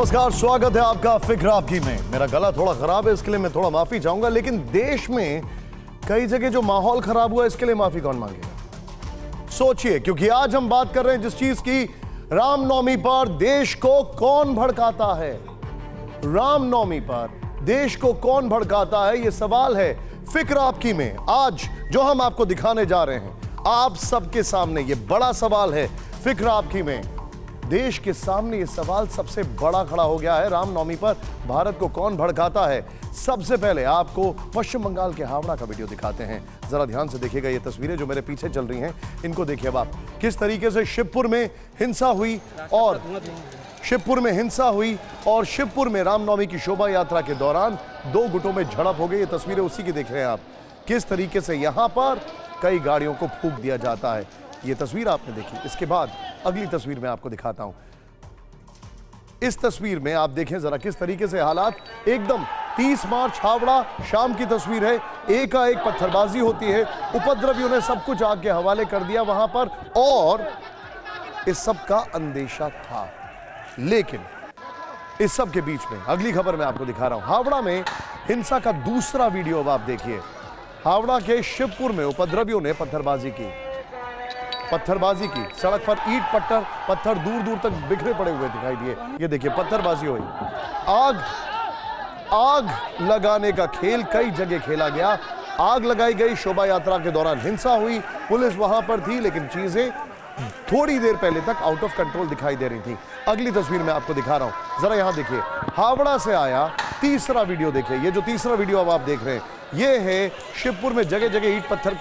नमस्कार, स्वागत है आपका फिक्र आपकी में। मेरा गला थोड़ा खराब है, इसके लिए मैं थोड़ा माफी चाहूंगा, लेकिन देश में कई जगह जो माहौल खराब हुआ इसके लिए माफी कौन मांगेगा? सोचिए, क्योंकि आज हम बात कर रहे हैं जिस चीज की, रामनवमी पर देश को कौन भड़काता है। रामनवमी पर देश को कौन भड़काता है, यह सवाल है फिक्र आपकी में। आज जो हम आपको दिखाने जा रहे हैं आप सबके सामने, यह बड़ा सवाल है फिक्र आपकी में। देश के सामने यह सवाल सबसे बड़ा खड़ा हो गया है, रामनवमी पर भारत को कौन भड़काता है। सबसे पहले आपको पश्चिम बंगाल के हावड़ा का वीडियो दिखाते हैं। जरा ध्यान से देखिएगा, ये तस्वीरें जो मेरे पीछे चल रही हैं इनको देखिए अब आप। किस तरीके से शिवपुर में हिंसा हुई और शिवपुर में रामनवमी की शोभा यात्रा के दौरान दो गुटों में झड़प हो गई। ये तस्वीरें उसी की देख रहे हैं आप। किस तरीके से यहां पर कई गाड़ियों को फूंक दिया जाता है, ये तस्वीर आपने देखी। इसके बाद अगली तस्वीर में आपको दिखाता हूं। इस तस्वीर में आप देखें जरा किस तरीके से हालात एकदम 30 मार्च हावड़ा शाम की तस्वीर है। एकाएक पत्थरबाजी होती है, उपद्रवियों ने सब कुछ आग के हवाले कर दिया वहां पर, और इस सब का अंदेशा था। लेकिन इस सब के बीच में अगली खबर मैं आपको दिखा रहा हूं। हावड़ा में हिंसा का दूसरा वीडियो अब आप देखिए। हावड़ा के शिवपुर में उपद्रवियों ने पत्थरबाजी की, सड़क पर ईंट पत्थर दूर दूर तक बिखरे पड़े हुए दिखाई दिए। ये देखिए पत्थरबाजी हुई, आग लगाने का खेल कई जगह खेला गया। आग लगाई गई, शोभा यात्रा के दौरान हिंसा हुई, पुलिस वहां पर थी, लेकिन चीजें थोड़ी देर पहले तक आउट ऑफ कंट्रोल दिखाई दे रही थी। अगली तस्वीर में आपको दिखा रहा हूं, जरा यहां देखिए। हावड़ा से आया तीसरा वीडियो देखिए। ये जो तीसरा वीडियो अब आप देख रहे हैं, ये है शिवपुर में जगह जगह ईंट पत्थर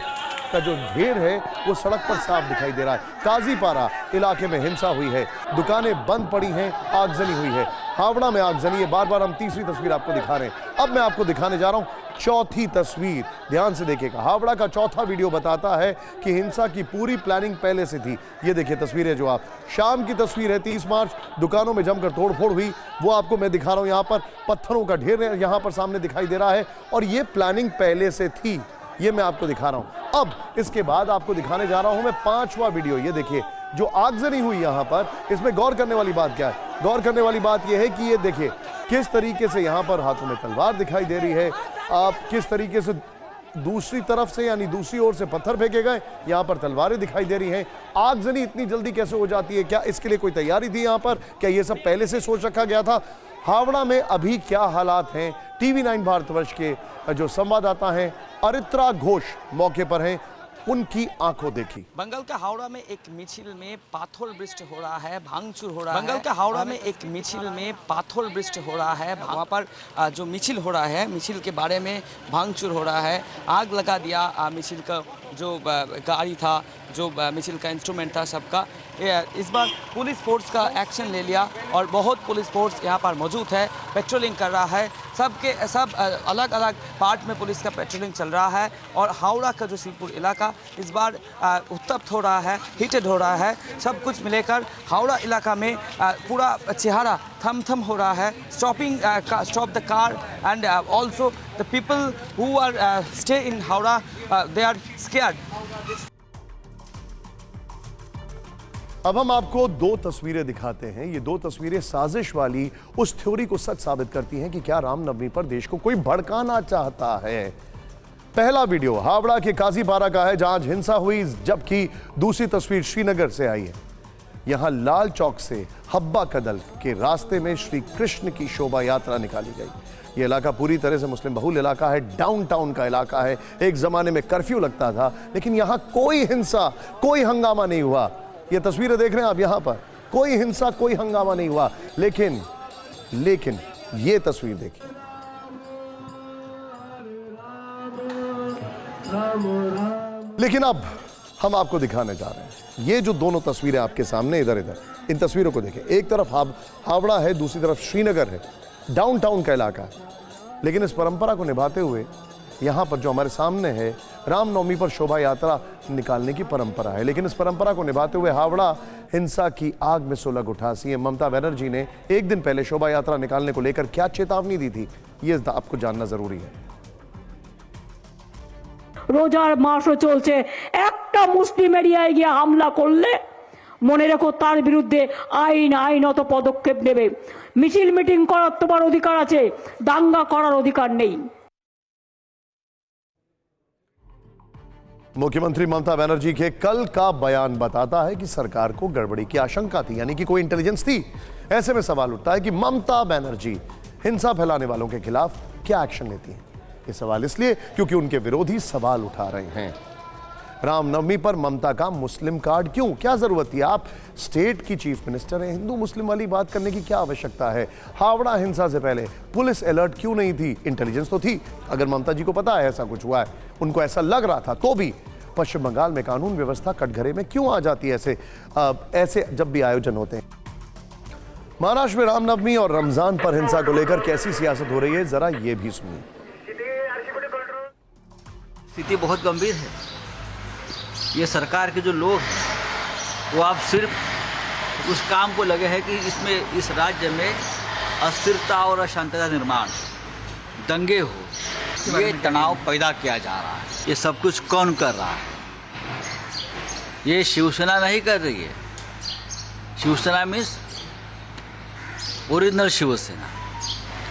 का जो ढेर है वो सड़क पर साफ दिखाई दे रहा है। काजीपारा इलाके में हिंसा हुई है, दुकानें बंद पड़ी हैं, आगजनी हुई है। हावड़ा में आगजनी है। बार बार हम तीसरी तस्वीर आपको दिखा रहे हैं। अब मैं आपको दिखाने जा रहा हूं चौथी तस्वीर, ध्यान से देखिएगा। हावड़ा का चौथा वीडियो बताता है कि हिंसा की पूरी प्लानिंग पहले से थी। ये देखिए तस्वीरें जो आप, शाम की तस्वीर है, 30 मार्च, दुकानों में जमकर तोड़फोड़ हुई, वो आपको मैं दिखा रहा हूं। यहां पर पत्थरों का ढेर यहां पर सामने दिखाई दे रहा है, और ये प्लानिंग पहले से थी, ये मैं आपको दिखा रहा हूं। अब इसके बाद आपको दिखाने जा रहा हूं मैं पांचवा वीडियो। ये देखिए जो आगजनी हुई यहां पर, इसमें गौर करने वाली बात क्या है? गौर करने वाली बात यह है कि ये देखिए किस तरीके से यहां पर हाथों में तलवार दिखाई दे रही है। आप किस तरीके से दूसरी तरफ से यानी दूसरी ओर से पत्थर फेंके गए, यहां पर तलवारें दिखाई दे रही हैं। आगजनी इतनी जल्दी कैसे हो जाती है? क्या इसके लिए कोई तैयारी थी यहां पर? क्या ये सब पहले से सोच रखा गया था? हावड़ा में अभी क्या हालात हैं, टीवी9 भारतवर्ष के जो संवाददाता हैं अरित्रा घोष मौके पर हैं, उनकी आंखों देखी। बंगाल के हावड़ा में एक मिছিল में पाथर वृष्टि हो रहा है, भांगचूर हो रहा है। बंगाल के हावड़ा में एक मिছিল में पाथर वृष्टि हो रहा है, वहाँ पर जो मिছিল हो रहा है, मिছিল के बारे में भांगचूर हो रहा है। आग लगा दिया मिছিল का जो गाड़ी था, जो मिছিল का इंस्ट्रूमेंट था सबका। इस बार पुलिस फोर्स का एक्शन ले लिया और बहुत पुलिस फोर्स यहाँ पर मौजूद है, पेट्रोलिंग कर रहा है। सब अलग अलग पार्ट में पुलिस का पेट्रोलिंग चल रहा है। और हावड़ा का जो शिवपुर इलाका इस बार उत्तप्त हो रहा है, हीटेड हो रहा है। सब कुछ मिलेकर हावड़ा इलाका में पूरा चेहरा थम हो रहा है। Stop the car and also the people who are stay in Howrah, they are scared. अब हम आपको दो तस्वीरें दिखाते हैं। ये दो तस्वीरें साजिश वाली उस थ्योरी को सच साबित करती हैं कि क्या रामनवमी पर देश को कोई भड़काना चाहता है। पहला वीडियो हावड़ा के काजीपारा का है, जहां आज हिंसा हुई, जबकि दूसरी तस्वीर श्रीनगर से आई है। यहां लाल चौक से हब्बा कदल के रास्ते में श्री कृष्ण की शोभा यात्रा निकाली गई। यह इलाका पूरी तरह से मुस्लिम बहुल इलाका है, डाउनटाउन का इलाका है। एक जमाने में कर्फ्यू लगता था, लेकिन यहां कोई हिंसा, कोई हंगामा नहीं हुआ। ये तस्वीरें देख रहे हैं आप, यहां पर कोई हिंसा, कोई हंगामा नहीं हुआ। लेकिन ये तस्वीर देखिए। लेकिन अब हम आपको दिखाने जा रहे हैं ये जो दोनों तस्वीरें आपके सामने, इधर इन तस्वीरों को देखें। एक तरफ हावड़ा है, दूसरी तरफ श्रीनगर है, डाउनटाउन का इलाका है। लेकिन इस परंपरा को निभाते हुए यहाँ पर जो हमारे सामने है, रामनवमी पर शोभा यात्रा निकालने की परंपरा है। लेकिन इस परंपरा को निभाते हुए हावड़ा हिंसा की आग में सुलग उठा। सीएम ममता बनर्जी ने एक दिन पहले शोभा यात्रा निकालने को लेकर क्या चेतावनी दी थी, ये आपको जानना जरूरी है। রোজার মাসও চলছে, একটা মুসলিম এরিয়ায় গিয়ে হামলা করলে মনে রেখো তার বিরুদ্ধে আইন আইনত পদক্ষেপ নেবে। মিছিল মিটিং করার তোমার অধিকার আছে, দাঙ্গা করার অধিকার নেই। मुख्यमंत्री ममता बनर्जी के कल का बयान बताता है कि सरकार को गड़बड़ी की आशंका थी, यानी कि कोई इंटेलिजेंस थी। ऐसे में सवाल उठता है कि ममता बनर्जी हिंसा फैलाने वालों के खिलाफ क्या एक्शन लेती हैं। ये सवाल इसलिए क्योंकि उनके विरोधी सवाल उठा रहे हैं। रामनवमी पर ममता का मुस्लिम कार्ड क्यों, क्या जरूरत थी? आप स्टेट की चीफ मिनिस्टर हैं, हिंदू मुस्लिम वाली बात करने की क्या आवश्यकता है? हावड़ा हिंसा से पहले पुलिस अलर्ट क्यों नहीं थी? इंटेलिजेंस तो थी। अगर ममता जी को पता है ऐसा कुछ हुआ है, उनको ऐसा लग रहा था, तो भी पश्चिम बंगाल में कानून व्यवस्था कटघरे में क्यों आ जाती है ऐसे जब भी आयोजन होते हैं? महाराष्ट्र में रामनवमी और रमजान पर हिंसा को लेकर कैसी सियासत हो रही है, जरा ये भी सुनिए। स्थिति बहुत गंभीर है। ये सरकार के जो लोग हैं वो अब सिर्फ उस काम को लगे हैं कि इसमें इस राज्य में अस्थिरता और अशांति का निर्माण, दंगे हो, ये तनाव पैदा किया जा रहा है। ये सब कुछ कौन कर रहा है? ये शिवसेना नहीं कर रही है। Shiv Sena means original Shiv Sena,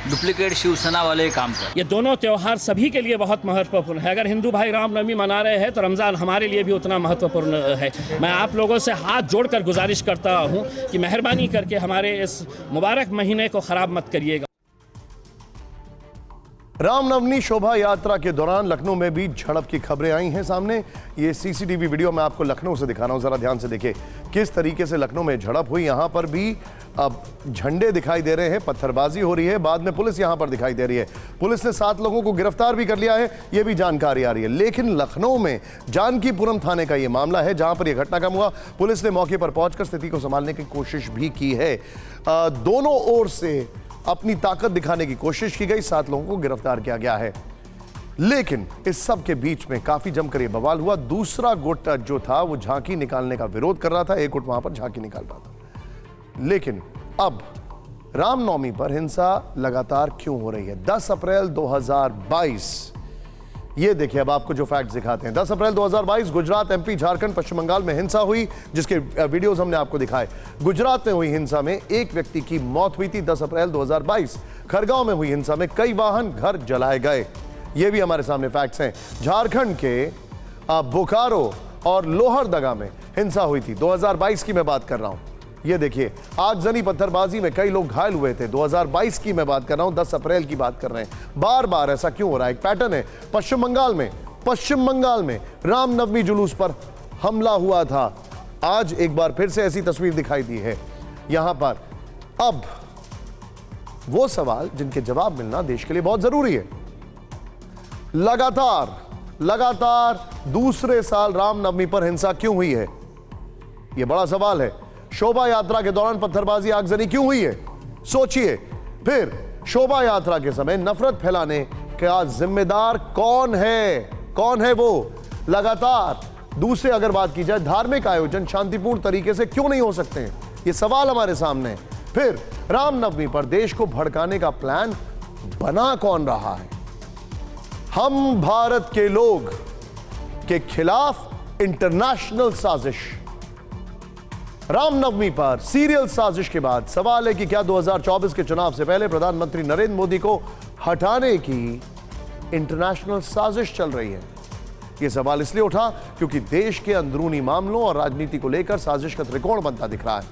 duplicate Shiv Sena वाले काम कर। ये दोनों त्यौहार सभी के लिए बहुत महत्वपूर्ण है। अगर हिंदू भाई रामनवमी मना रहे हैं तो रमज़ान हमारे लिए भी उतना महत्वपूर्ण है। मैं आप लोगों से हाथ जोड़कर गुजारिश करता हूं कि मेहरबानी करके हमारे इस मुबारक महीने को ख़राब मत करिएगा। रामनवमी शोभा यात्रा के दौरान लखनऊ में भी झड़प की खबरें आई हैं सामने। ये सीसीटीवी वीडियो मैं आपको लखनऊ से दिखा रहा हूं, जरा ध्यान से देखिए किस तरीके से लखनऊ में झड़प हुई। यहां पर भी अब झंडे दिखाई दे रहे हैं, पत्थरबाजी हो रही है, बाद में पुलिस यहां पर दिखाई दे रही है। पुलिस ने 7 लोगों को गिरफ्तार भी कर लिया है, ये भी जानकारी आ रही है। लेकिन लखनऊ में जानकीपुरम थाने का ये मामला है जहां पर यह घटनाक्रम हुआ। पुलिस ने मौके पर पहुंचकर स्थिति को संभालने की कोशिश भी की है। दोनों ओर से अपनी ताकत दिखाने की कोशिश की गई, 7 लोगों को गिरफ्तार किया गया है। लेकिन इस सब के बीच में काफी जमकर यह बवाल हुआ। दूसरा गुट जो था वो झांकी निकालने का विरोध कर रहा था, एक गुट वहां पर झांकी निकाल रहा था। लेकिन अब रामनवमी पर हिंसा लगातार क्यों हो रही है? 10 अप्रैल 2022, ये देखिए अब आपको जो फैक्ट्स दिखाते हैं। 10 अप्रैल 2022 गुजरात, एमपी, झारखंड, पश्चिम बंगाल में हिंसा हुई, जिसके वीडियोस हमने आपको दिखाए। गुजरात में हुई हिंसा में एक व्यक्ति की मौत हुई थी 10 अप्रैल 2022। खरगांव में हुई हिंसा में कई वाहन, घर जलाए गए, ये भी हमारे सामने फैक्ट्स हैं। झारखंड के बोकारो और लोहरदगा में हिंसा हुई थी, 2022 की मैं बात कर रहा हूं। ये देखिए आगजनी पत्थरबाजी में कई लोग घायल हुए थे, 2022 की मैं बात कर रहा हूं, 10 अप्रैल की बात कर रहे हैं। बार बार ऐसा क्यों हो रहा है? एक पैटर्न है। पश्चिम बंगाल में रामनवमी जुलूस पर हमला हुआ था। आज एक बार फिर से ऐसी तस्वीर दिखाई दी है। यहां पर अब वो सवाल जिनके जवाब मिलना देश के लिए बहुत जरूरी है। लगातार दूसरे साल रामनवमी पर हिंसा क्यों हुई है? यह बड़ा सवाल है। शोभा यात्रा के दौरान पत्थरबाजी, आगजनी क्यों हुई है? सोचिए। फिर शोभा यात्रा के समय नफरत फैलाने का जिम्मेदार कौन है? वो लगातार दूसरे अगर बात की जाए धार्मिक आयोजन शांतिपूर्ण तरीके से क्यों नहीं हो सकते हैं? ये सवाल हमारे सामने है। फिर रामनवमी पर देश को भड़काने का प्लान बना कौन रहा है? हम भारत के लोग के खिलाफ इंटरनेशनल साजिश। रामनवमी पर सीरियल साजिश के बाद सवाल है कि क्या 2024 के चुनाव से पहले प्रधानमंत्री नरेंद्र मोदी को हटाने की इंटरनेशनल साजिश चल रही है? यह सवाल इसलिए उठा क्योंकि देश के अंदरूनी मामलों और राजनीति को लेकर साजिश का त्रिकोण बनता दिख रहा है।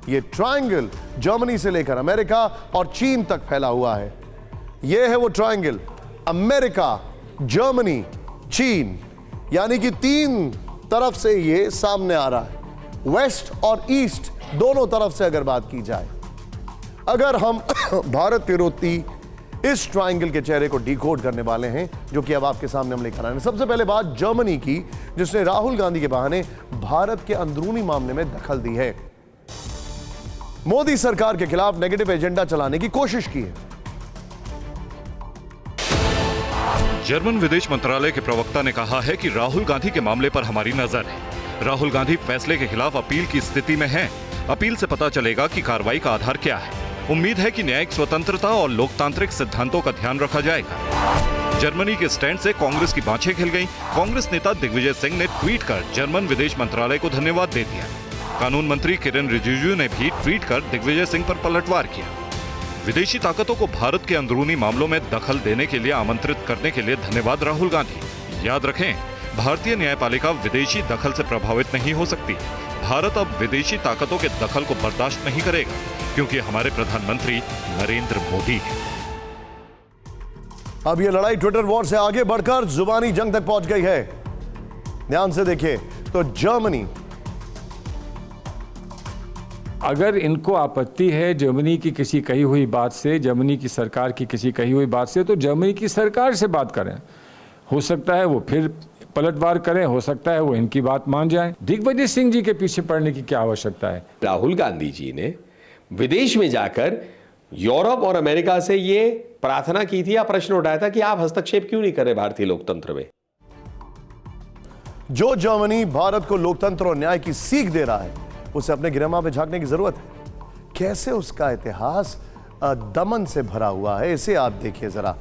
यह ट्रायंगल जर्मनी से लेकर अमेरिका और चीन तक फैला हुआ है। यह है वो ट्रायंगल, अमेरिका, जर्मनी, चीन, यानी कि 3 तरफ से यह सामने आ रहा है। वेस्ट और ईस्ट दोनों तरफ से अगर बात की जाए, अगर हम भारत विरोधी इस ट्रायंगल के चेहरे को डिकोड करने वाले हैं, जो कि अब आपके सामने हम लेकर आए हैं। सबसे पहले बात जर्मनी की, जिसने राहुल गांधी के बहाने भारत के अंदरूनी मामले में दखल दी है, मोदी सरकार के खिलाफ नेगेटिव एजेंडा चलाने की कोशिश की है। जर्मन विदेश मंत्रालय के प्रवक्ता ने कहा है कि राहुल गांधी के मामले पर हमारी नजर है। राहुल गांधी फैसले के खिलाफ अपील की स्थिति में हैं। अपील से पता चलेगा कि कार्रवाई का आधार क्या है। उम्मीद है कि न्यायिक स्वतंत्रता और लोकतांत्रिक सिद्धांतों का ध्यान रखा जाएगा। जर्मनी के स्टैंड से कांग्रेस की बाँछें खिल गईं। कांग्रेस नेता दिग्विजय सिंह ने ट्वीट कर जर्मन विदेश मंत्रालय को धन्यवाद दे दिया। कानून मंत्री किरेन रिजिजू ने भी ट्वीट कर दिग्विजय सिंह पर पलटवार किया। विदेशी ताकतों को भारत के अंदरूनी मामलों में दखल देने के लिए आमंत्रित करने के लिए धन्यवाद राहुल गांधी। याद रखें, भारतीय न्यायपालिका विदेशी दखल से प्रभावित नहीं हो सकती। भारत अब विदेशी ताकतों के दखल को बर्दाश्त नहीं करेगा, क्योंकि हमारे प्रधानमंत्री नरेंद्र मोदी हैं। अब ये लड़ाई ट्विटर वॉर से आगे बढ़कर जुबानी जंग तक पहुंच गई है। ध्यान से देखिए तो जर्मनी, अगर इनको आपत्ति है जर्मनी की किसी कही हुई बात से, जर्मनी की सरकार की किसी कही हुई बात से, तो जर्मनी की सरकार से बात करें। हो सकता है वो फिर पलटवार करें, हो सकता है वो इनकी बात मान जाएं। दिग्विजय सिंह जी के पीछे पड़ने की क्या आवश्यकता है? राहुल गांधी जी ने विदेश में जाकर यूरोप और अमेरिका से ये प्रार्थना की थी या प्रश्न उठाया था कि आप हस्तक्षेप क्यों नहीं कर रहे भारतीय लोकतंत्र में। जो जर्मनी भारत को लोकतंत्र और न्याय की सीख दे रहा है, उसे अपने गिरहमा में झांकने की जरूरत है। कैसे उसका इतिहास दमन से भरा हुआ है, इसे आप देखिए जरा।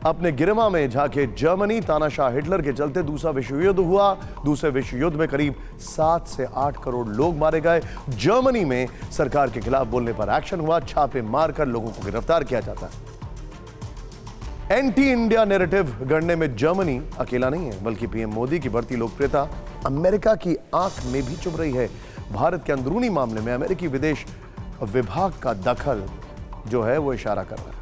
अपने गिरहमा में झांके जर्मनी, तानाशाह हिटलर के चलते दूसरा विश्व युद्ध हुआ। दूसरे विश्व युद्ध में करीब 7 से 8 करोड़ लोग मारे गए। जर्मनी में सरकार के खिलाफ बोलने पर एक्शन हुआ, छापे मारकर लोगों को गिरफ्तार किया जाता है। एंटी इंडिया नैरेटिव गढ़ने में जर्मनी अकेला नहीं है, बल्कि पीएम मोदी की बढ़ती लोकप्रियता अमेरिका की आंख में भी चुभ रही है। भारत के अंदरूनी मामले में अमेरिकी विदेश विभाग का दखल जो है वो इशारा कर रहा है।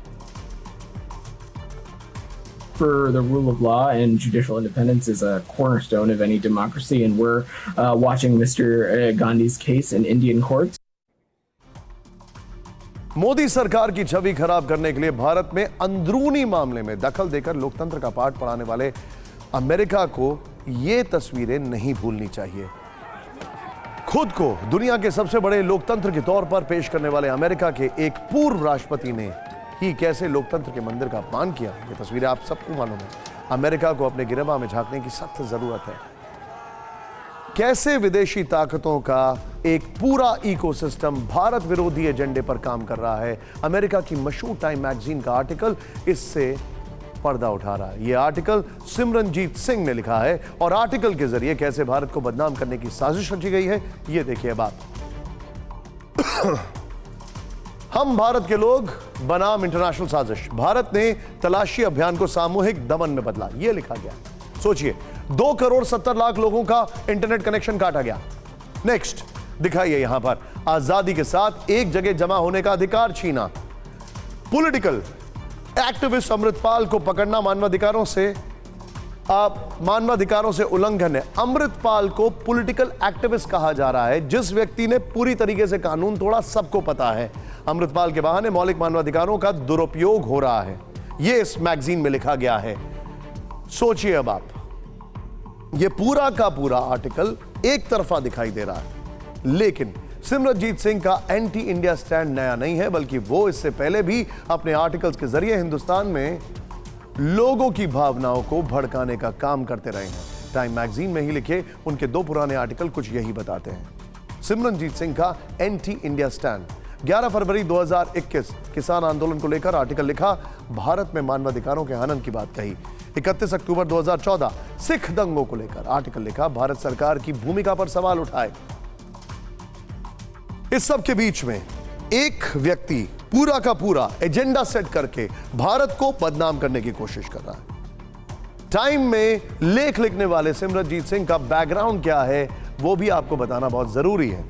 For the rule of law and judicial independence is a cornerstone of any democracy, and we're watching Mr. Gandhi's case in Indian courts. Modi सरकार की छवि खराब करने के लिए भारत में अंदरूनी मामले में दखल देकर लोकतंत्र का पाठ पढ़ाने वाले अमेरिका को ये तस्वीरें नहीं भूलनी चाहिए। खुद को दुनिया के सबसे बड़े लोकतंत्र के तौर पर पेश करने वाले अमेरिका के एक पूर्व राष्ट्रपति ने ही कैसे लोकतंत्र के मंदिर का अपमान किया, ये तस्वीरें आप सबको मालूम है। अमेरिका को अपने गिरहमा में झांकने की सख्त जरूरत है। कैसे विदेशी ताकतों का एक पूरा इकोसिस्टम भारत विरोधी एजेंडे पर काम कर रहा है। अमेरिका की मशहूर टाइम मैगजीन का आर्टिकल इससे पर्दा उठा रहा है। यह आर्टिकल सिमरनजीत सिंह ने लिखा है और आर्टिकल के जरिए कैसे भारत को बदनाम करने की साजिश रची गई है, यह देखिए बात। हम भारत के लोग बनाम इंटरनेशनल साजिश, भारत ने तलाशी अभियान को सामूहिक दमन में बदला, यह लिखा गया। सोचिए, 2 करोड़ 70 लाख लोगों का इंटरनेट कनेक्शन काटा गया। नेक्स्ट दिखाइए यहां पर, आजादी के साथ एक जगह जमा होने का अधिकार छीना। पॉलिटिकल एक्टिविस्ट अमृतपाल को पकड़ना मानवाधिकारों से उल्लंघन है। अमृतपाल को पॉलिटिकल एक्टिविस्ट कहा जा रहा है। जिस व्यक्ति ने पूरी तरीके से कानून तोड़ा सबको पता है। अमृतपाल के बहाने मौलिक मानवाधिकारों का दुरुपयोग हो रहा है, यह इस मैगजीन में लिखा गया है। सोचिए अब आप, यह पूरा का पूरा आर्टिकल एक तरफा दिखाई दे रहा है, लेकिन सिमरनजीत सिंह का एंटी इंडिया स्टैंड नया नहीं है, बल्कि वो इससे पहले भी अपने आर्टिकल्स के जरिए हिंदुस्तान में लोगों की भावनाओं को भड़काने का काम करते रहे हैं। टाइम मैगजीन में ही लिखे उनके 2 पुराने आर्टिकल कुछ यही बताते हैं। सिमरनजीत सिंह का एंटी इंडिया स्टैंड, 11 फरवरी 2021 किसान आंदोलन को लेकर आर्टिकल लिखा, भारत में मानवाधिकारों के हनन की बात कही। 31 अक्टूबर 2014 सिख दंगों को लेकर आर्टिकल लिखा, भारत सरकार की भूमिका पर सवाल उठाए। इस सब के बीच में एक व्यक्ति पूरा का पूरा एजेंडा सेट करके भारत को बदनाम करने की कोशिश कर रहा है। टाइम में लेख लिखने वाले सिमरनजीत सिंह का बैकग्राउंड क्या है, वो भी आपको बताना बहुत जरूरी है।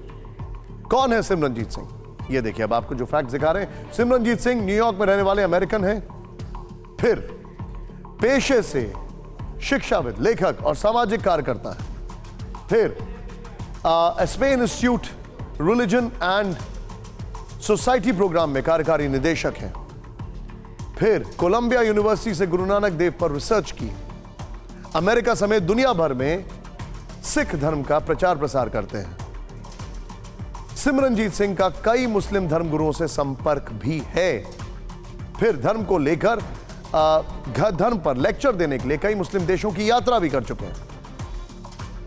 कौन है सिमरनजीत सिंह? ये देखिए अब आपको जो फैक्ट दिखा रहे हैं। सिमरनजीत सिंह न्यूयॉर्क में रहने वाले अमेरिकन हैं, फिर पेशे से शिक्षाविद, लेखक और सामाजिक कार्यकर्ता है, फिर Spain institute religion and society programme में कार्यकारी निदेशक हैं, फिर कोलंबिया यूनिवर्सिटी से गुरु नानक देव पर रिसर्च की, अमेरिका समेत दुनिया भर में सिख धर्म का प्रचार प्रसार करते हैं। सिमरनजीत सिंह का कई मुस्लिम धर्मगुरुओं से संपर्क भी है, फिर धर्म को लेकर धर्म पर लेक्चर देने के लिए कई मुस्लिम देशों की यात्रा भी कर चुके हैं।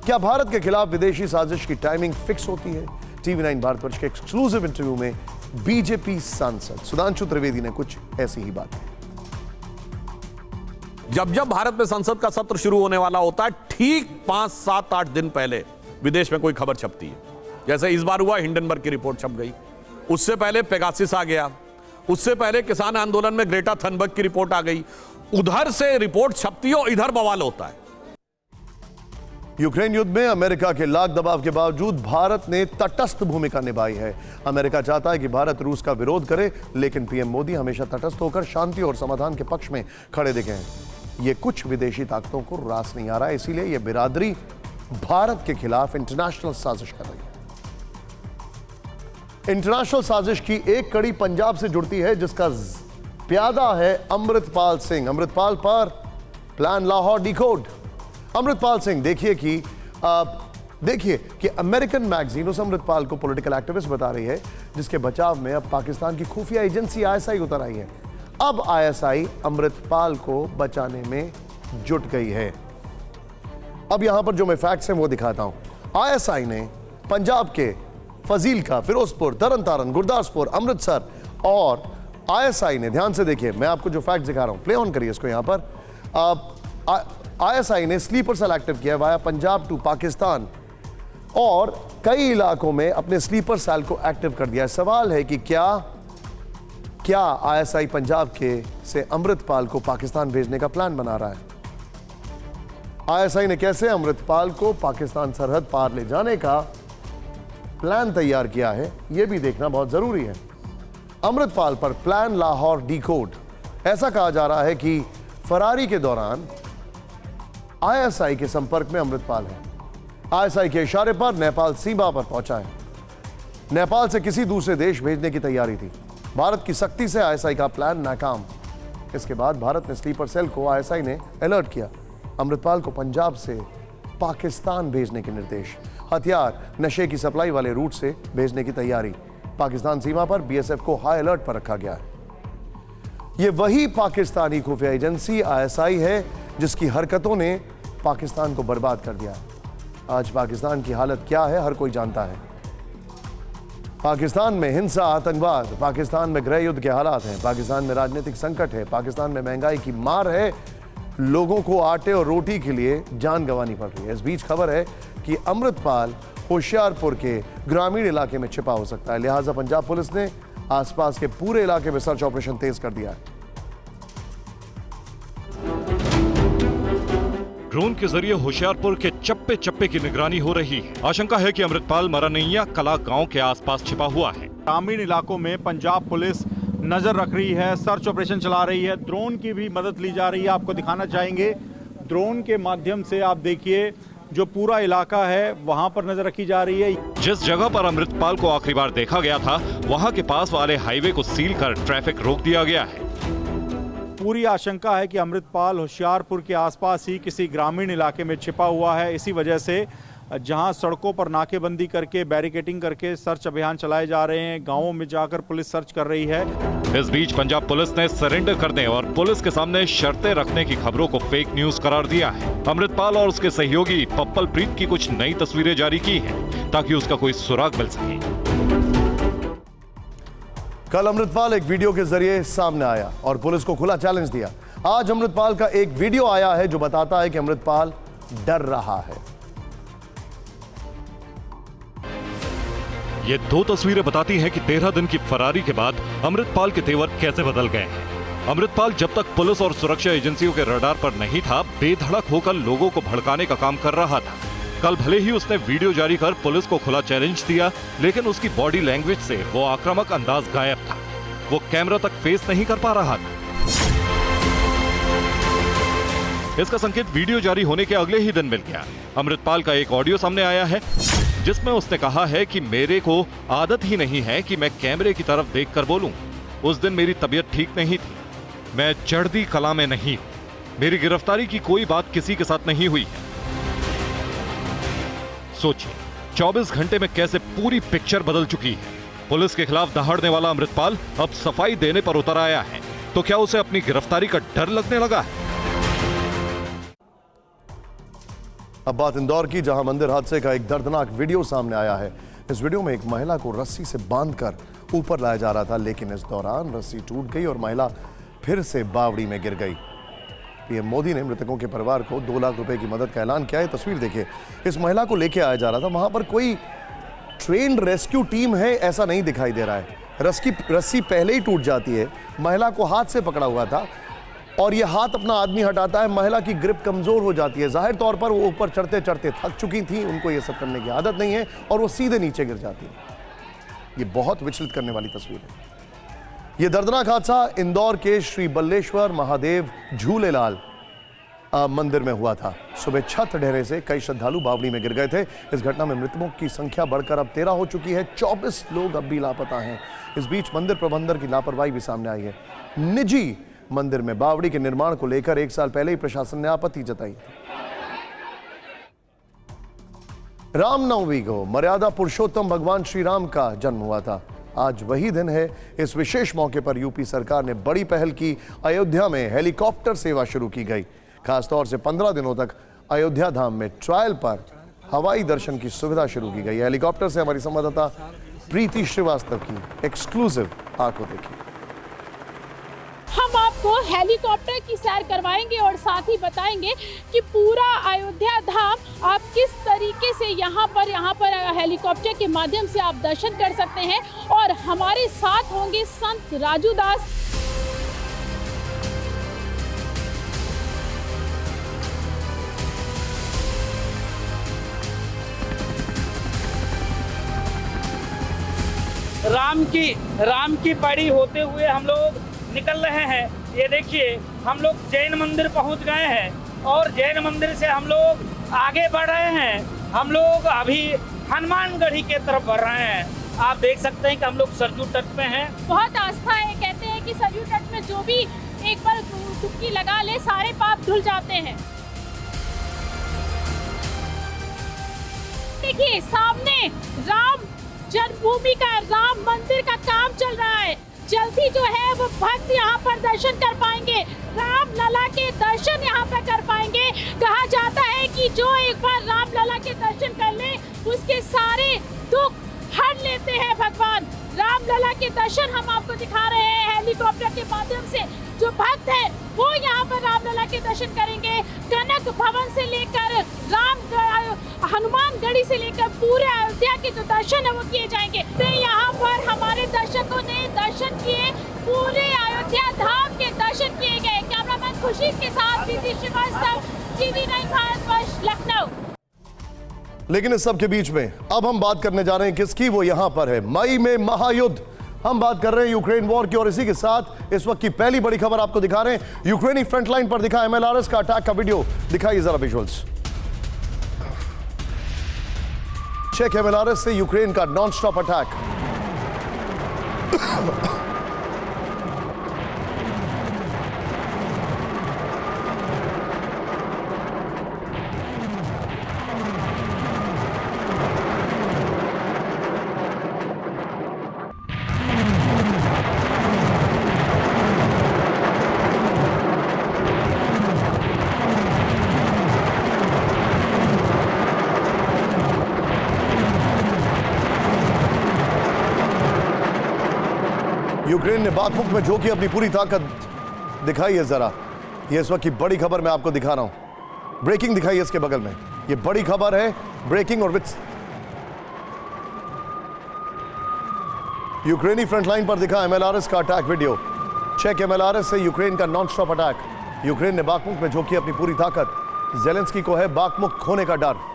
क्या भारत के खिलाफ विदेशी साजिश की टाइमिंग फिक्स होती है? टीवी 9 भारतवर्ष के एक्सक्लूसिव इंटरव्यू में बीजेपी सांसद सुधांशु त्रिवेदी ने कुछ ऐसी ही बात कही। जब जब भारत में संसद का सत्र शुरू होने वाला होता है, ठीक 5, 7, 8 दिन पहले विदेश में कोई खबर छपती है। जैसे इस बार हुआ, हिंडनबर्ग की रिपोर्ट छप गई, उससे पहले पेगासिस आ गया, उससे पहले किसान आंदोलन में ग्रेटा थनबर्ग की रिपोर्ट आ गई। उधर से रिपोर्ट छपती हो, इधर बवाल होता है। यूक्रेन युद्ध में अमेरिका के लाख दबाव के बावजूद भारत ने तटस्थ भूमिका निभाई है। अमेरिका चाहता है कि भारत रूस का विरोध करे, लेकिन पीएम मोदी हमेशा तटस्थ होकर शांति और समाधान के पक्ष में खड़े दिखे हैं। ये कुछ विदेशी ताकतों को रास नहीं आ रहा है, इसीलिए ये बिरादरी भारत के खिलाफ इंटरनेशनल साजिश कर रही है। इंटरनेशनल साजिश की एक कड़ी पंजाब से जुड़ती है, जिसका प्यादा है अमृतपाल सिंह। अमृतपाल पर प्लान लाहौर डिकोड। अमृतपाल सिंह, देखिए कि अमेरिकन मैगजीन उस अमृतपाल को पॉलिटिकल एक्टिविस्ट बता रही है जिसके बचाव में अब पाकिस्तान की खुफिया एजेंसी आईएसआई उतर आई है। अब आईएसआई अमृतपाल को बचाने में जुट गई है। अब यहां पर जो मैं फैक्ट्स हैं वो दिखाता हूं। आईएसआई ने पंजाब के फजीलका, फिरोजपुर, तरन तारन, गुरदासपुर, अमृतसर और आईएसआई ने, ध्यान से देखिए, मैं आपको जो फैक्ट दिखा रहा हूं, प्ले ऑन करिए इसको यहां पर। आईएसआई ने स्लीपर सेल एक्टिव किया वाया पंजाब टू पाकिस्तान और कई इलाकों में अपने स्लीपर सेल को एक्टिव कर दिया। सवाल है कि क्या आईएसआई पंजाब के से अमृतपाल को पाकिस्तान भेजने का प्लान बना रहा है? आईएसआई ने कैसे अमृतपाल को पाकिस्तान सरहद पार ले जाने का प्लान तैयार किया है, यह भी देखना बहुत जरूरी है। अमृतपाल पर प्लान लाहौर डिकोड। ऐसा कहा जा रहा है कि फरारी के दौरान आईएसआई के संपर्क में अमृतपाल है। आईएसआई के इशारे पर नेपाल सीमा पर पहुंचा है। नेपाल से किसी दूसरे देश भेजने की तैयारी थी। भारत की सख्ती से आईएसआई का प्लान नाकाम। इसके बाद भारत ने स्लीपर सेल को, आईएसआई ने अलर्ट किया। अमृतपाल को पंजाब से पाकिस्तान भेजने के निर्देश। हथियार, नशे की सप्लाई वाले रूट से भेजने की तैयारी। पाकिस्तान सीमा पर बीएसएफ को हाई अलर्ट पर रखा गया है। यह वही पाकिस्तानी खुफिया एजेंसी आईएसआई है जिसकी हरकतों ने पाकिस्तान को बर्बाद कर दिया। आज पाकिस्तान की हालत क्या है हर कोई जानता है। पाकिस्तान में हिंसा, आतंकवाद, पाकिस्तान में गृह युद्ध के हालात हैं, पाकिस्तान में राजनीतिक संकट है, पाकिस्तान में महंगाई की मार है, लोगों को आटे और रोटी के लिए जान गंवानी पड़ रही है। इस बीच खबर है कि अमृतपाल होशियारपुर के ग्रामीण इलाके में छिपा हो सकता है, लिहाजा पंजाब पुलिस ने आसपास के पूरे इलाके में सर्च ऑपरेशन तेज कर दिया है। ड्रोन के जरिए होशियारपुर के चप्पे चप्पे की निगरानी हो रही है। आशंका है कि अमृतपाल मरानैया कला गांव के आसपास छिपा हुआ है। ग्रामीण इलाकों में पंजाब पुलिस नजर रख रही है, सर्च ऑपरेशन चला रही है, ड्रोन की भी मदद ली जा रही है। आपको दिखाना चाहेंगे, ड्रोन के माध्यम से आप देखिए जो पूरा इलाका है वहां पर नजर रखी जा रही है। जिस जगह पर अमृतपाल को आखिरी बार देखा गया था, वहां के पास वाले हाईवे को सील कर ट्रैफिक रोक दिया गया है। पूरी आशंका है कि अमृतपाल होशियारपुर के आसपास ही किसी ग्रामीण इलाके में छिपा हुआ है। इसी वजह से जहां सड़कों पर नाकेबंदी करके, बैरिकेडिंग करके सर्च अभियान चलाए जा रहे हैं, गांवों में जाकर पुलिस सर्च कर रही है। इस बीच पंजाब पुलिस ने सरेंडर करने और पुलिस के सामने शर्तें रखने की खबरों को फेक न्यूज करार दिया है। अमृतपाल और उसके सहयोगी पप्पल प्रीत की कुछ नई तस्वीरें जारी की हैं ताकि उसका कोई सुराग मिल सके। कल अमृतपाल एक वीडियो के जरिए सामने आया और पुलिस को खुला चैलेंज दिया। आज अमृतपाल का एक वीडियो आया है जो बताता है कि अमृतपाल डर रहा है। ये दो तस्वीरें बताती हैं कि 13 दिन की फरारी के बाद अमृतपाल के तेवर कैसे बदल गए हैं। अमृतपाल जब तक पुलिस और सुरक्षा एजेंसियों के रडार पर नहीं था, बेधड़क होकर लोगों को भड़काने का काम कर रहा था। कल भले ही उसने वीडियो जारी कर पुलिस को खुला चैलेंज दिया, लेकिन उसकी बॉडी लैंग्वेज से वो आक्रामक अंदाज गायब था। वो कैमरा तक फेस नहीं कर पा रहा था। इसका संकेत वीडियो जारी होने के अगले ही दिन मिल गया। अमृतपाल का एक ऑडियो सामने आया है जिसमें उसने कहा है कि मेरे को आदत ही नहीं है कि मैं कैमरे की तरफ देखकर बोलूं। उस दिन मेरी तबीयत ठीक नहीं थी। मैं चढ़ती कला में नहीं हूं। मेरी गिरफ्तारी की कोई बात किसी के साथ नहीं हुई है। सोचिए 24 घंटे में कैसे पूरी पिक्चर बदल चुकी है। पुलिस के खिलाफ दहाड़ने वाला अमृतपाल अब सफाई देने पर उतर आया है। तो क्या उसे अपनी गिरफ्तारी का डर लगने लगा है? अब बात इंदौर की, जहां मंदिर हादसे का एक दर्दनाक वीडियो सामने आया है। इस वीडियो में एक महिला को रस्सी से बांधकर ऊपर लाया जा रहा था, लेकिन इस दौरान रस्सी टूट गई और महिला फिर से बावड़ी में गिर गई। पीएम मोदी ने मृतकों के परिवार को 2 लाख रुपए की मदद का ऐलान किया है। तस्वीर देखिए, इस महिला को लेकर आया जा रहा था। वहां पर कोई ट्रेन्ड रेस्क्यू टीम है ऐसा नहीं दिखाई दे रहा है। रस्सी पहले ही टूट जाती है, महिला को हाथ से पकड़ा हुआ था और ये हाथ अपना आदमी हटाता है, महिला की ग्रिप कमजोर हो जाती है। जाहिर तौर पर वो ऊपर चढ़ते चढ़ते थक चुकी थी, उनको ये सब करने की आदत नहीं है और वो सीधे नीचे गिर जाती है। ये बहुत विचलित करने वाली तस्वीर है। ये दर्दनाक हादसा इंदौर के श्री बल्लेश्वर महादेव झूलेलाल मंदिर में हुआ था। सुबह छत ढहने से कई श्रद्धालु बावड़ी में गिर गए थे। इस घटना में मृतकों की संख्या बढ़कर अब 13 हो चुकी है। 24 लोग अब भी लापता हैं। इस बीच मंदिर प्रबंधन की लापरवाही भी सामने आई है। निजी मंदिर में बावड़ी के निर्माण को लेकर 1 साल पहले ही प्रशासन ने आपत्ति जताई थी। रामनवमी को मर्यादा पुरुषोत्तम भगवान श्री राम का जन्म हुआ था। आज वही दिन है। इस विशेष मौके पर यूपी सरकार ने बड़ी पहल की। अयोध्या में हेलीकॉप्टर सेवा शुरू की गई। खासतौर से 15 दिनों तक अयोध्या धाम में ट्रायल पर हवाई दर्शन की सुविधा शुरू की गई। हेलीकॉप्टर से हमारी संवाददाता प्रीति श्रीवास्तव की एक्सक्लूसिव आंखों देखी। हम आपको हेलीकॉप्टर की सैर करवाएंगे और साथ ही बताएंगे कि पूरा अयोध्या धाम आप किस तरीके से यहाँ पर हेलीकॉप्टर के माध्यम से आप दर्शन कर सकते हैं। और हमारे साथ होंगे संत राजू दास। राम की पड़ी होते हुए हम लोग निकल रहे हैं। ये देखिए हम लोग जैन मंदिर पहुंच गए हैं और जैन मंदिर से हम लोग आगे बढ़ रहे हैं। हम लोग अभी हनुमानगढ़ी के तरफ बढ़ रहे हैं। आप देख सकते हैं कि हम लोग सरयू तट पे हैं। बहुत आस्था है, कहते हैं कि सरयू तट में जो भी एक बार डुबकी लगा ले सारे पाप धुल जाते हैं। देखिए सामने राम जन्मभूमि का राम मंदिर का काम चल रहा है। जल्दी जो है वो भक्त यहाँ पर दर्शन कर पाएंगे, राम लला के दर्शन यहाँ पर कर पाएंगे। कहा जाता है कि जो एक बार राम लला के दर्शन कर ले उसके सारे दुख हट लेते हैं भगवान। राम लला के दर्शन हम आपको दिखा रहे हैं हेलीकॉप्टर के माध्यम से। जो भक्त है वो यहाँ पर राम लला के दर्शन करेंगे। कनक भवन से लेकर हनुमानगढ़ी से लेकर पूरे अयोध्या के जो दर्शन है वो किए जाएंगे। तो यहाँ पर हमारे दर्शकों ने दर्शन किए, पूरे अयोध्या धाम के दर्शन किए गए। कैमरामैन खुर्शीद के साथ प्रीति श्रीवास्तव, TV9 भारतवर्ष, लखनऊ। लेकिन इस सब के बीच में अब हम बात करने जा रहे हैं किसकी, वो यहां पर है मई में महायुद्ध। हम बात कर रहे हैं यूक्रेन वॉर की और इसी के साथ इस वक्त की पहली बड़ी खबर आपको दिखा रहे हैं। यूक्रेनी फ्रंटलाइन पर दिखा MLRS का अटैक का वीडियो दिखाइए जरा विजुअल्स। चेक MLRS से यूक्रेन का नॉन स्टॉप अटैक। यूक्रेन ने बाखमुख में झोंकी अपनी पूरी ताकत। दिखाइए जरा, ये इस वक्त की बड़ी खबर मैं आपको दिखा रहा हूं। ब्रेकिंग दिखाइए इसके बगल में, ये बड़ी खबर है ब्रेकिंग। और यूक्रेनी फ्रंटलाइन पर दिखा MLRS का अटैक वीडियो। चेक MLRS से यूक्रेन का नॉन स्टॉप अटैक। यूक्रेन ने बाखमुख में झोंकी अपनी पूरी ताकत। जेलेंस्की को है बाखमुख खोने का डर।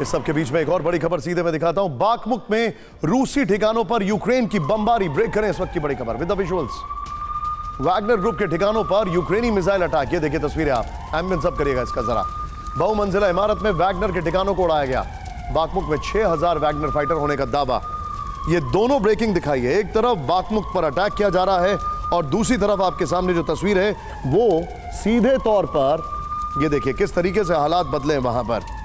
इस सब के बीच में एक और बड़ी खबर सीधे मैं दिखाता हूं। बाखमुख में रूसी ठिकानों पर यूक्रेन की बमबारी। ब्रेक करें इस वक्त की बड़ी खबर with the visuals. Wagner group के ठिकानों पर यूक्रेनी मिसाइल अटैक। ये देखिए तस्वीरें आप, एम्बियंस अप करिएगा इसका जरा। बहुमंजिला इमारत में वैगनर के ठिकानों को उड़ाया गया। बाखमुख में 6000 वैगनर फाइटर होने का दावा। ये दोनों ब्रेकिंग दिखाई है। एक तरफ बाखमुख पर अटैक किया जा रहा है और दूसरी तरफ आपके सामने जो तस्वीर है वो सीधे तौर पर ये देखिए किस तरीके से हालात बदले हैं वहां पर।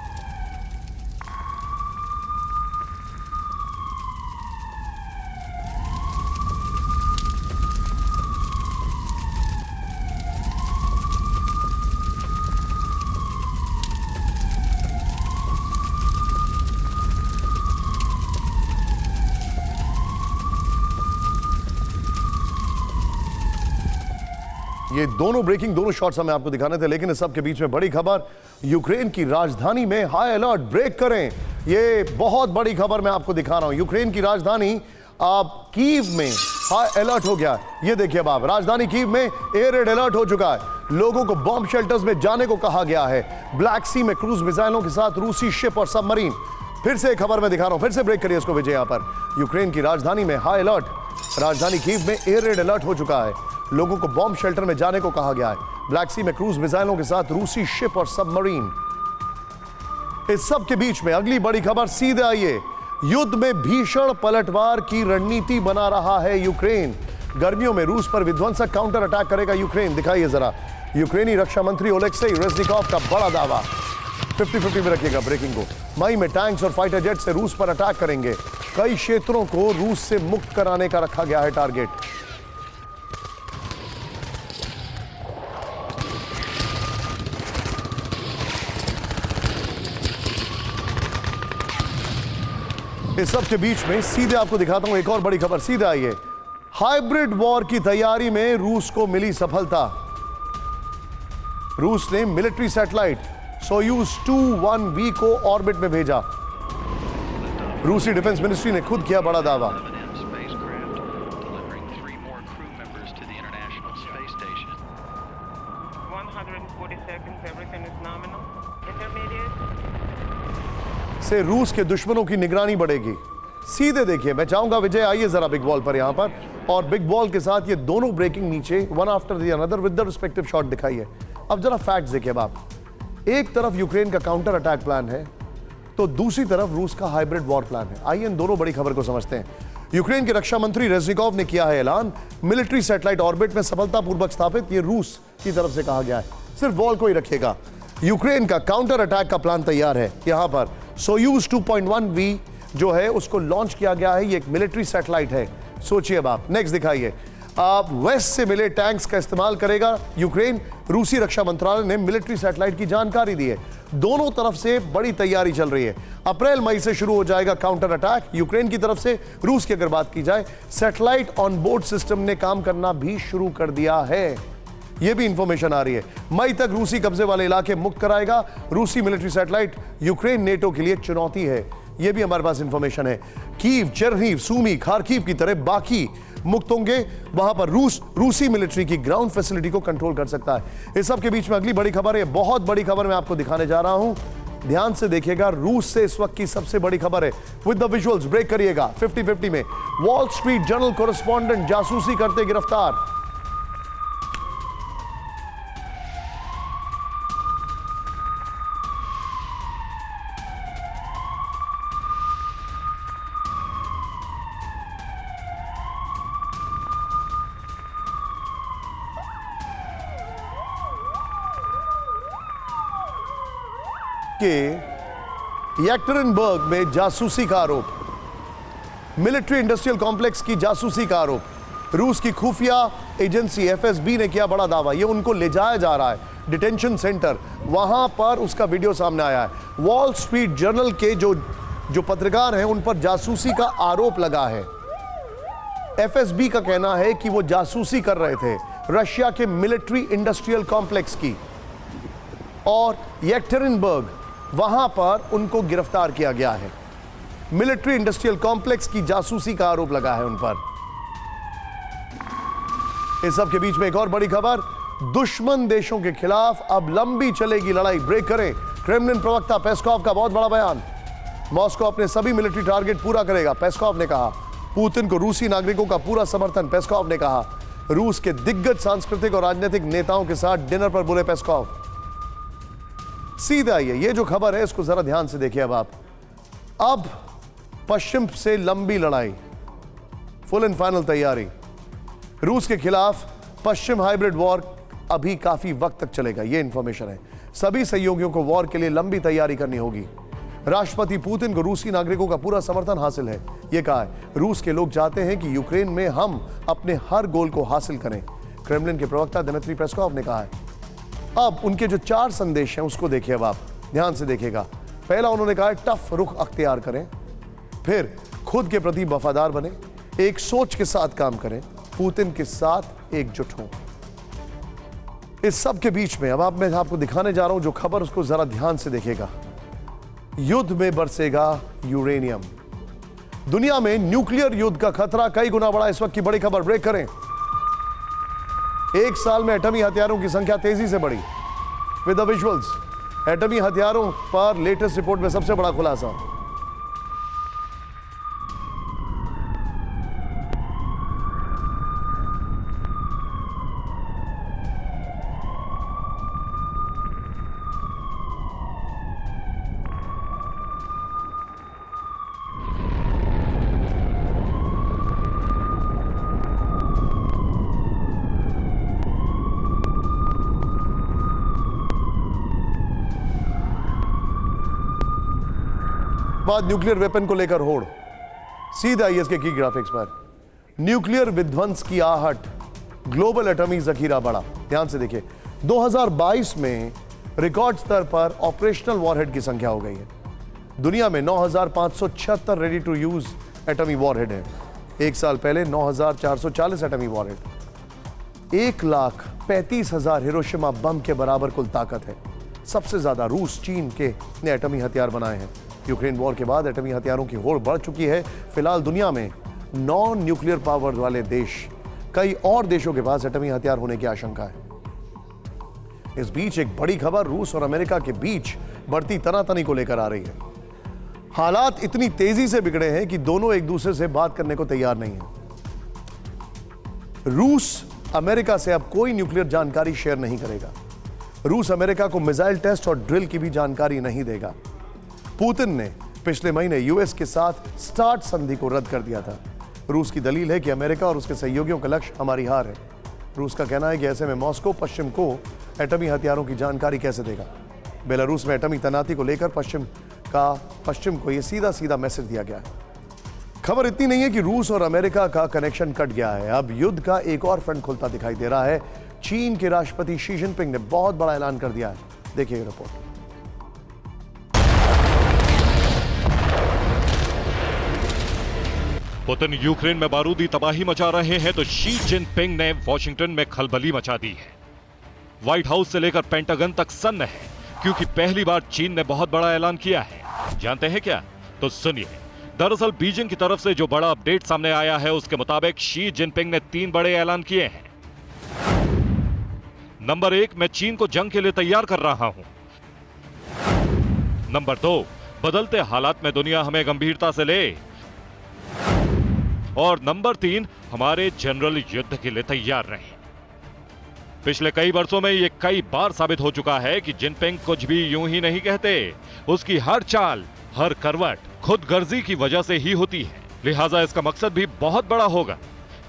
ये दोनों ब्रेकिंग, दोनों शॉट्स हमें आपको दिखाने थे, लेकिन इस सब के बीच में बड़ी खबर, यूक्रेन की राजधानी में हाई अलर्ट, ब्रेक करें। ये बहुत बड़ी खबर मैं आपको दिखा रहा हूं। यूक्रेन की राजधानी कीव में हाई अलर्ट हो गया। ये देखिए अब आप, राजधानी कीव में एयर रेड अलर्ट हो चुका है। लोगों को बॉम्ब शेल्टर्स में जाने को कहा गया है। ब्लैक सी में क्रूज मिसाइलों के साथ रूसी शिप और सबमरीन। फिर से एक खबर मैं दिखा रहा हूं, फिर से ब्रेक करिए इसको विजय। यहां पर यूक्रेन की राजधानी में हाई अलर्ट, राजधानी कीव में एयर रेड अलर्ट हो चुका है। लोगों को बॉम्ब शेल्टर में जाने को कहा गया है। ब्लैक सी में क्रूज मिसाइलों के साथ रूसी शिप और सबमरीन। इस सब के बीच में अगली बड़ी खबर, सीधे आइए। युद्ध में भीषण पलटवार की रणनीति बना रहा है यूक्रेन। गर्मियों में रूस पर विध्वंसक काउंटर अटैक करेगा यूक्रेन। दिखाइए जरा, यूक्रेनी रक्षा मंत्री ओलेक्सेई रेज़निकोव का बड़ा दावा। 50-50 में रखिएगा ब्रेकिंग को। मई में टैंक्स और फाइटर जेट से रूस पर अटैक करेंगे। कई क्षेत्रों को रूस से मुक्त कराने का रखा गया है टारगेट। इस सब के बीच में सीधे आपको दिखाता हूं एक और बड़ी खबर, सीधे आइए। हाइब्रिड वॉर की तैयारी में रूस को मिली सफलता। रूस ने मिलिट्री सैटेलाइट सोयूज 2-1V को ऑर्बिट में भेजा। रूसी डिफेंस मिनिस्ट्री ने खुद किया बड़ा दावा। से रूस के दुश्मनों की निगरानी बढ़ेगी। सीधे देखिए, मैं चाहूंगा विजय आइए जरा बिग बॉल पर यहां पर, और बिग बॉल के साथ ये दोनों ब्रेकिंग नीचे one after the another with the respective shot दिखाइए। अब जरा फैक्ट्स देखिए आप। एक तरफ यूक्रेन का काउंटर अटैक प्लान है, तो दूसरी तरफ रूस का हाइब्रिड वॉर प्लान है। आइए इन दोनों बड़ी खबर को समझते हैं। यूक्रेन के रक्षा मंत्री रेज़निकोव ने किया है ऐलान, मिलिट्री सैटेलाइट ऑर्बिट में सफलतापूर्वक स्थापित। ये रूस की तरफ से कहा गया है, सिर्फ वॉल को ही रखिएगा। यूक्रेन का काउंटर अटैक का प्लान तैयार है। यहां पर सोयूज 2.1V जो है उसको लॉन्च किया गया है। ये एक मिलिट्री सैटेलाइट है। सोचिए अब आप, नेक्स्ट दिखाइए। आप वेस्ट से मिले टैंक्स का इस्तेमाल करेगा यूक्रेन। रूसी रक्षा मंत्रालय ने मिलिट्री सैटेलाइट की जानकारी दी है। दोनों तरफ से बड़ी तैयारी चल रही है। अप्रैल मई से शुरू हो जाएगा काउंटर अटैक यूक्रेन की तरफ से। रूस की अगर बात की जाए, सैटेलाइट ऑन बोर्ड सिस्टम ने काम करना भी शुरू कर दिया है। यह भी इंफॉर्मेशन आ रही है। मई तक रूसी कब्जे वाले इलाके मुक्त कराएगा रूसी मिलिट्री सैटेलाइट। यूक्रेन नेटो के लिए चुनौती है, यह भी हमारे पास इंफॉर्मेशन है। कीव, चेरनीव, सूमी, खार्किव की तरह बाकी मुक्त होंगे। वहां पर रूसी मिलिट्री की ग्राउंड फैसिलिटी को कंट्रोल कर सकता है। इस सब के बीच में अगली बड़ी खबर है, बहुत बड़ी खबर मैं आपको दिखाने जा रहा हूं। ध्यान से देखिएगा, रूस से इस वक्त की सबसे बड़ी खबर है। विद द विजुअल्स ब्रेक करिएगा। 50-50 में वॉल स्ट्रीट जर्नल कोरेस्पॉन्डेंट जासूसी करते गिरफ्तार। के येक्टरिनबर्ग में जासूसी का आरोप, मिलिट्री इंडस्ट्रियल कॉम्प्लेक्स की जासूसी का आरोप। रूस की खुफिया एजेंसी FSB ने किया बड़ा दावा। ये उनको ले जाया जा रहा है डिटेंशन सेंटर, वहां पर उसका वीडियो सामने आया है। वॉल स्ट्रीट जर्नल के जो पत्रकार हैं उन पर जासूसी का आरोप लगा है। FSB का कहना है कि वो जासूसी कर रहे थे रशिया के मिलिट्री इंडस्ट्रियल कॉम्प्लेक्स की, और येक्टरिनबर्ग वहां पर उनको गिरफ्तार किया गया है। मिलिट्री इंडस्ट्रियल कॉम्प्लेक्स की जासूसी का आरोप लगा है उन पर। इस सब के बीच में एक और बड़ी खबर, दुश्मन देशों के खिलाफ अब लंबी चलेगी लड़ाई। ब्रेक करें, क्रेमलिन प्रवक्ता पेस्कॉव का बहुत बड़ा बयान। मॉस्को अपने सभी मिलिट्री टारगेट पूरा करेगा, पेस्कॉव ने कहा। पुतिन को रूसी नागरिकों का पूरा समर्थन, पेस्कॉव ने कहा। रूस के दिग्गज सांस्कृतिक और राजनीतिक नेताओं के साथ डिनर पर बोले पेस्कॉव। सीधा आइए, ये जो खबर है इसको जरा ध्यान से देखिए अब पश्चिम से लंबी लड़ाई, फुल एंड फाइनल तैयारी। रूस के खिलाफ पश्चिम हाइब्रिड वॉर अभी काफी वक्त तक चलेगा, ये इंफॉर्मेशन है। सभी सहयोगियों को वॉर के लिए लंबी तैयारी करनी होगी। राष्ट्रपति पुतिन को रूसी नागरिकों का पूरा समर्थन हासिल है, यह कहा है। रूस के लोग चाहते हैं कि यूक्रेन में हम अपने हर गोल को हासिल करें, क्रेमलिन के प्रवक्ता दिमित्री पेस्कॉव ने कहा है। अब उनके जो 4 संदेश हैं उसको देखिए, अब आप ध्यान से देखिएगा। पहला उन्होंने कहा है टफ रुख अख्तियार करें, फिर खुद के प्रति वफादार बने, एक सोच के साथ काम करें, पुतिन के साथ एकजुट हों। इस सब के बीच में अब मैं आपको दिखाने जा रहा हूं जो खबर, उसको जरा ध्यान से देखिएगा। युद्ध में बरसेगा यूरेनियम। दुनिया में न्यूक्लियर युद्ध का खतरा कई गुना बढ़ा। इस वक्त की बड़ी खबर, ब्रेक करें। एक साल में एटमी हथियारों की संख्या तेजी से बढ़ी। विद द विजुअल्स, एटमी हथियारों पर लेटेस्ट रिपोर्ट में सबसे बड़ा खुलासा। बाद न्यूक्लियर वेपन को लेकर होड़। सीधे आइए इसके की ग्राफिक्स पर। न्यूक्लियर विध्वंस की आहट, ग्लोबल एटमी जखीरा बढ़ा। ध्यान से देखिए, 2022 में रिकॉर्ड स्तर पर ऑपरेशनल वॉरहेड की संख्या हो गई है। दुनिया में 9,576 रेडी टू यूज एटमी वॉरहेड है। एक साल पहले 9,440 एटमी वॉरहेड। 1,35,000 हिरोशिमा बम के बराबर कुल ताकत है। सबसे ज्यादा रूस, चीन के ने एटमी हथियार बनाए हैं। यूक्रेन वॉर के बाद एटमी हथियारों की होड़ बढ़ चुकी है। फिलहाल दुनिया में नॉन न्यूक्लियर पावर वाले देश, कई और देशों के पास एटमी हथियार होने की आशंका है। इस बीच एक बड़ी खबर रूस और अमेरिका के बीच बढ़ती तनातनी को लेकर आ रही है। हालात इतनी तेजी से बिगड़े हैं कि दोनों एक दूसरे से बात करने को तैयार नहीं है। रूस अमेरिका से अब कोई न्यूक्लियर जानकारी शेयर नहीं करेगा। रूस अमेरिका को मिसाइल टेस्ट और ड्रिल की भी जानकारी नहीं देगा। पुतिन ने पिछले महीने यूएस के साथ स्टार्ट संधि को रद्द कर दिया था। रूस की दलील है कि अमेरिका और उसके सहयोगियों का लक्ष्य हमारी हार है। रूस का कहना है कि ऐसे में मॉस्को पश्चिम को एटमी हथियारों की जानकारी कैसे देगा। बेलारूस में एटमी तैनाती को लेकर पश्चिम को यह सीधा सीधा मैसेज दिया गया है। खबर इतनी नहीं है कि रूस और अमेरिका का कनेक्शन कट गया है। अब युद्ध का एक और फ्रंट खुलता दिखाई दे रहा है। चीन के राष्ट्रपति शी जिनपिंग ने बहुत बड़ा ऐलान कर दिया है। देखिए रिपोर्ट। पुतिन यूक्रेन में बारूदी तबाही मचा रहे हैं तो शी जिनपिंग ने वॉशिंगटन में खलबली मचा दी है। व्हाइट हाउस से लेकर पेंटागन तक सन्न है, क्योंकि पहली बार चीन ने बहुत बड़ा ऐलान किया है। जानते हैं क्या? तो सुनिए। दरअसल बीजिंग की तरफ से जो बड़ा अपडेट सामने आया है उसके मुताबिक शी जिनपिंग ने 3 बड़े ऐलान किए हैं। नंबर 1, मैं चीन को जंग के लिए तैयार कर रहा हूं। नंबर 2, बदलते हालात में दुनिया हमें गंभीरता से ले। और नंबर 3, हमारे जनरल युद्ध के लिए तैयार रहें। पिछले कई वर्षों में यह कई बार साबित हो चुका है कि जिनपिंग कुछ भी यूं ही नहीं कहते। उसकी हर चाल, हर करवट खुदगर्जी की वजह से ही होती है। लिहाजा इसका मकसद भी बहुत बड़ा होगा,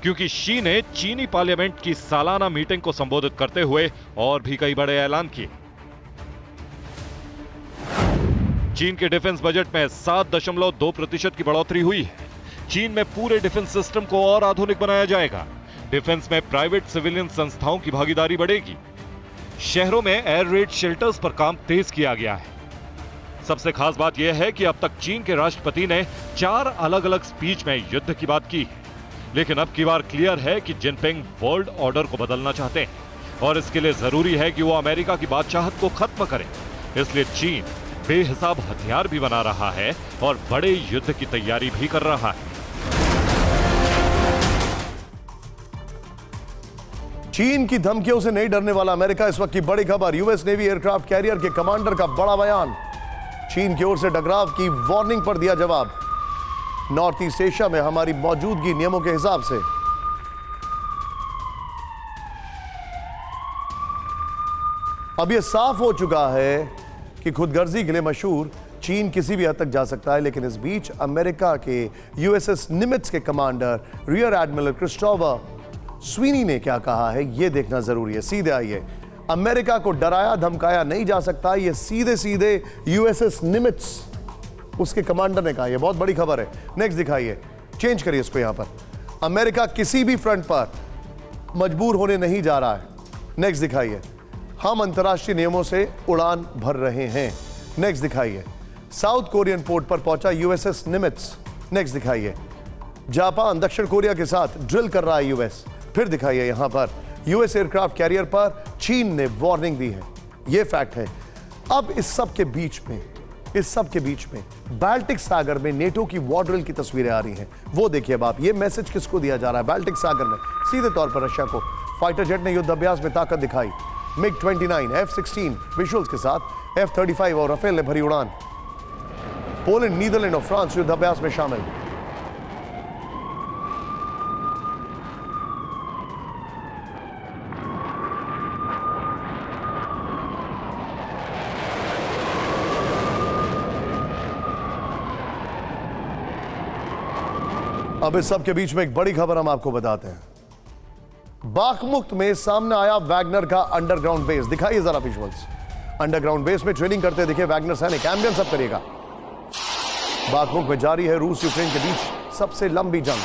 क्योंकि शी ने चीनी पार्लियामेंट की सालाना मीटिंग को संबोधित करते हुए और भी कई बड़े ऐलान किए। चीन के डिफेंस बजट में 7.2% की बढ़ोतरी हुई है। चीन में पूरे डिफेंस सिस्टम को और आधुनिक बनाया जाएगा। डिफेंस में प्राइवेट सिविलियन संस्थाओं की भागीदारी बढ़ेगी। शहरों में एयर रेड शेल्टर्स पर काम तेज किया गया है। सबसे खास बात यह है कि अब तक चीन के राष्ट्रपति ने 4 अलग-अलग स्पीच में युद्ध की बात की है, लेकिन अब की बार क्लियर है कि जिनपिंग वर्ल्ड ऑर्डर को बदलना चाहते हैं और इसके लिए जरूरी है कि वो अमेरिका की बादशाहत को खत्म करें। इसलिए चीन बेहिसाब हथियार भी बना रहा है और बड़े युद्ध की तैयारी भी कर रहा है। चीन की धमकियों से नहीं डरने वाला अमेरिका। इस वक्त की बड़ी खबर, यूएस नेवी एयरक्राफ्ट कैरियर के कमांडर का बड़ा बयान। चीन की ओर से टकराव की वार्निंग पर दिया जवाब। नॉर्थ ईस्ट एशिया में हमारी मौजूदगी नियमों के हिसाब से। अब यह साफ हो चुका है कि खुदगर्जी के लिए मशहूर चीन किसी भी हद तक जा सकता है, लेकिन इस बीच अमेरिका के यूएसएस निमित्ज के commander rear admiral Christopher Sweeney ने क्या कहा है यह देखना जरूरी है। सीधे आइए। अमेरिका को डराया धमकाया नहीं जा सकता, यह सीधे सीधे यूएसएस निमित्ज उसके कमांडर ने कहा। यह बहुत बड़ी खबर है। नेक्स्ट दिखाइए, चेंज करिए इसको। यहां पर अमेरिका किसी भी फ्रंट पर मजबूर होने नहीं जा रहा है। नेक्स्ट दिखाइए। हम अंतर्राष्ट्रीय नियमों से उड़ान भर रहे हैं। नेक्स्ट दिखाइए। साउथ कोरियन पोर्ट पर पहुंचा यूएसएस निमित्ज। नेक्स्ट दिखाइए। जापान दक्षिण कोरिया के साथ ड्रिल कर रहा है यूएस। फिर दिखाइए यहां पर यूएस एयरक्राफ्ट कैरियर पर चीन ने वार्निंग दी है। यह फैक्ट है। अब इस सब के बीच में बाल्टिक सागर में नेटो की वॉर ड्रिल की तस्वीरें आ रही हैं। वो देखिए अब आप, ये मैसेज किसको दिया जा रहा है? बाल्टिक सागर में सीधे तौर पर रशिया को। फाइटर जेट ने युद्ध अभ्यास में ताकत दिखाई। MiG-29, F-16 विजुअल्स के साथ F-35 और राफेल ने भरी उड़ान। पोलैंड, नीदरलैंड और फ्रांस युद्ध अभ्यास में शामिल। अब इस सब के बीच में एक बड़ी खबर हम आपको बताते हैं। बाखमुख्त में सामने आया वैगनर का अंडरग्राउंड बेस। दिखाइए जरा विजुअल्स। अंडरग्राउंड बेस में ट्रेनिंग करते दिखे वैगनर सैनिक। एम्बियंस अब करिएगा। बाखमुख्त में जारी है रूस यूक्रेन के बीच सबसे लंबी जंग।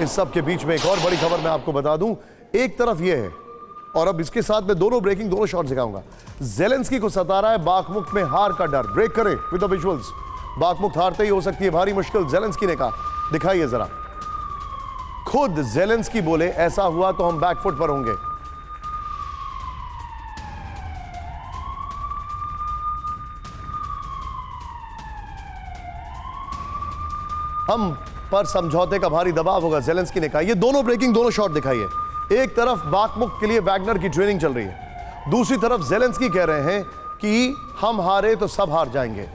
इस सब के बीच में एक और बड़ी खबर मैं आपको बता दूं। एक तरफ यह है और अब इसके साथ में दोनों शॉट्स दिखाऊंगा। ज़ेलेंस्की को सता रहा है बाखमुख्त में हार का डर। ब्रेक करें विद द विजुअल्स। बाखमुख्त हारते ही हो सकती है भारी मुश्किल, ज़ेलेंस्की ने कहा। दिखाइए जरा। खुद ज़ेलेंस्की बोले ऐसा हुआ तो हम बैकफुट पर होंगे। हम पर समझौते का भारी दबाव होगा, ज़ेलेंस्की ने कहा। ये दोनों शॉट दिखाइए। एक तरफ बाखमुख्त के लिए वैगनर की ट्रेनिंग चल रही है, दूसरी तरफ ज़ेलेंस्की कह रहे हैं कि हम हारे तो सब हार जाएंगे।